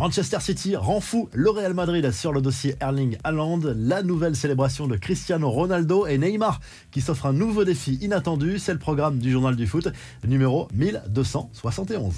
Manchester City rend fou le Real Madrid sur le dossier Erling Haaland, la nouvelle célébration de Cristiano Ronaldo et Neymar qui s'offre un nouveau défi inattendu, c'est le programme du journal du foot numéro 1271.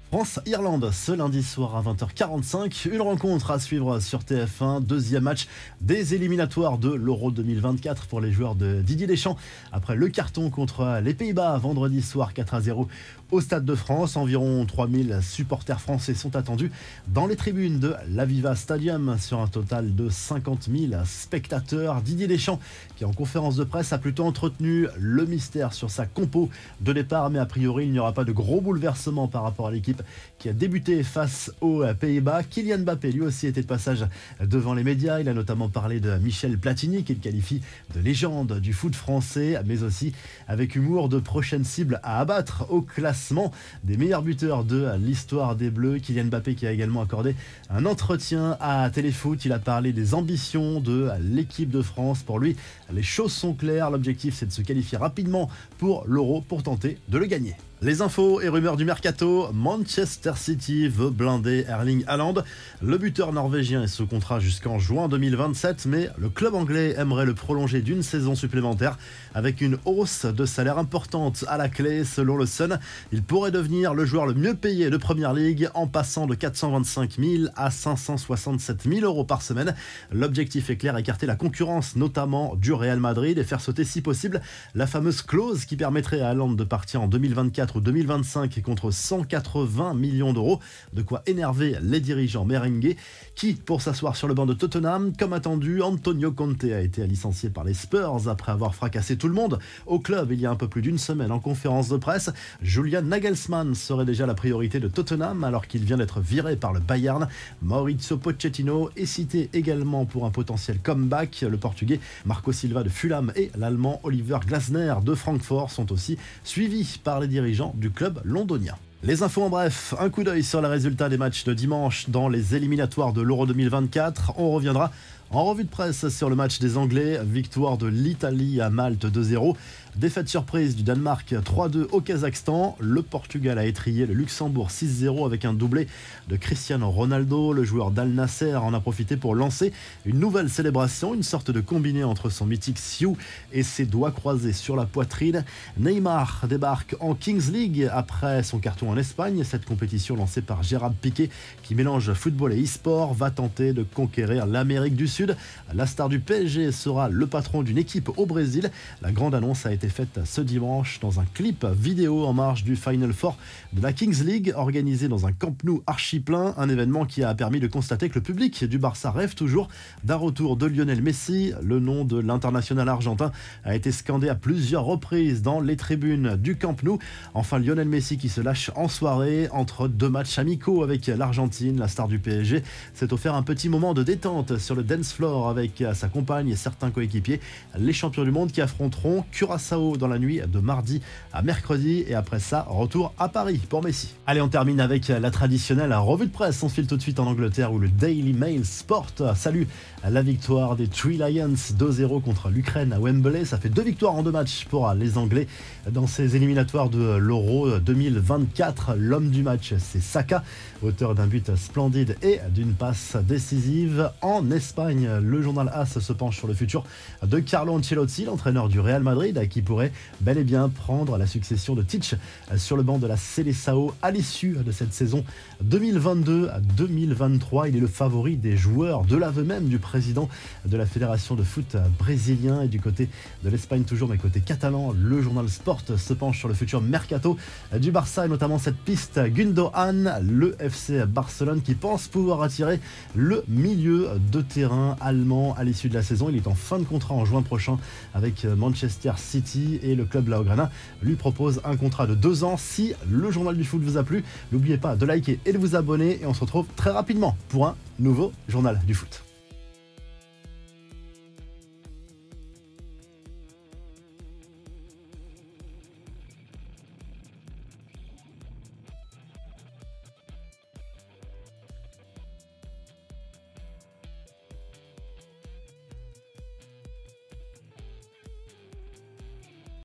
France-Irlande, ce lundi soir à 20h45, une rencontre à suivre sur TF1, deuxième match des éliminatoires de l'Euro 2024 pour les joueurs de Didier Deschamps. Après le carton contre les Pays-Bas vendredi soir 4-0 au Stade de France, environ 3000 supporters français sont attendus dans les tribunes de l'Aviva Stadium sur un total de 50 000 spectateurs. Didier Deschamps qui en conférence de presse a plutôt entretenu le mystère sur sa compo de départ, mais a priori il n'y aura pas de gros bouleversements par rapport à l'équipe qui a débuté face aux Pays-Bas. Kylian Mbappé lui aussi était de passage devant les médias. Il a notamment parlé de Michel Platini qu'il qualifie de légende du foot français, mais aussi avec humour de prochaine cible à abattre au classement des meilleurs buteurs de l'histoire des Bleus. Kylian Mbappé qui a également accordé un entretien à Téléfoot. Il a parlé des ambitions de l'équipe de France. Pour lui, les choses sont claires. L'objectif, c'est de se qualifier rapidement pour l'Euro pour tenter de le gagner. Les infos et rumeurs du mercato, Manchester City veut blinder Erling Haaland. Le buteur norvégien est sous contrat jusqu'en juin 2027, mais le club anglais aimerait le prolonger d'une saison supplémentaire avec une hausse de salaire importante à la clé. Selon le Sun, il pourrait devenir le joueur le mieux payé de Premier League en passant de 425 000 à 567 000 euros par semaine. L'objectif est clair, écarter la concurrence notamment du Real Madrid et faire sauter si possible la fameuse clause qui permettrait à Haaland de partir en 2024 ou 2025 contre 180 millions d'euros. De quoi énerver les dirigeants merengues qui, pour s'asseoir sur le banc de Tottenham, comme attendu, Antonio Conte a été licencié par les Spurs après avoir fracassé tout le monde au club il y a un peu plus d'une semaine. En conférence de presse, Julian Nagelsmann serait déjà la priorité de Tottenham alors qu'il vient d'être viré par le Bayern. Maurizio Pochettino est cité également pour un potentiel comeback. Le Portugais Marco Silva de Fulham et l'Allemand Oliver Glasner de Francfort sont aussi suivis par les dirigeants du club londonien. Les infos en bref, un coup d'œil sur les résultats des matchs de dimanche dans les éliminatoires de l'Euro 2024. On reviendra en revue de presse sur le match des Anglais, victoire de l'Italie à Malte 2-0, défaite surprise du Danemark 3-2 au Kazakhstan, le Portugal a étrillé le Luxembourg 6-0 avec un doublé de Cristiano Ronaldo, le joueur d'Al Nasser en a profité pour lancer une nouvelle célébration, une sorte de combiné entre son mythique Sioux et ses doigts croisés sur la poitrine. Neymar débarque en Kings League après son carton en Espagne, cette compétition lancée par Gérard Piqué qui mélange football et e-sport va tenter de conquérir l'Amérique du Sud. La star du PSG sera le patron d'une équipe au Brésil. La grande annonce a été faite ce dimanche dans un clip vidéo en marge du Final Four de la Kings League organisé dans un Camp Nou archi plein, un événement qui a permis de constater que le public du Barça rêve toujours d'un retour de Lionel Messi. Le nom de l'international argentin a été scandé à plusieurs reprises dans les tribunes du Camp Nou. Enfin, Lionel Messi qui se lâche en soirée entre deux matchs amicaux avec l'Argentine. La star du PSG s'est offert un petit moment de détente sur le dance floor avec sa compagne et certains coéquipiers, les champions du monde qui affronteront Curaçao dans la nuit de mardi à mercredi et après ça, retour à Paris pour Messi. Allez, on termine avec la traditionnelle revue de presse. On se file tout de suite en Angleterre où le Daily Mail Sport salue la victoire des Three Lions 2-0 contre l'Ukraine à Wembley. Ça fait 2 victoires en 2 matchs pour les Anglais dans ces éliminatoires de l'Euro 2024. L'homme du match, c'est Saka, auteur d'un but splendide et d'une passe décisive. En Espagne, le journal AS se penche sur le futur de Carlo Ancelotti, l'entraîneur du Real Madrid, qui pourrait bel et bien prendre la succession de Tite sur le banc de la Seleção à l'issue de cette saison 2022-2023. Il est le favori des joueurs, de l'aveu même du président de la fédération de foot brésilien. Et du côté de l'Espagne toujours, mais côté catalan, le journal Sport se penche sur le futur mercato du Barça et notamment cette piste Gundogan, le FC Barcelone qui pense pouvoir attirer le milieu de terrain allemand à l'issue de la saison. Il est en fin de contrat en juin prochain avec Manchester City et le club blaugrana lui propose un contrat de 2 ans. Si le journal du foot vous a plu, n'oubliez pas de liker et de vous abonner et on se retrouve très rapidement pour un nouveau journal du foot.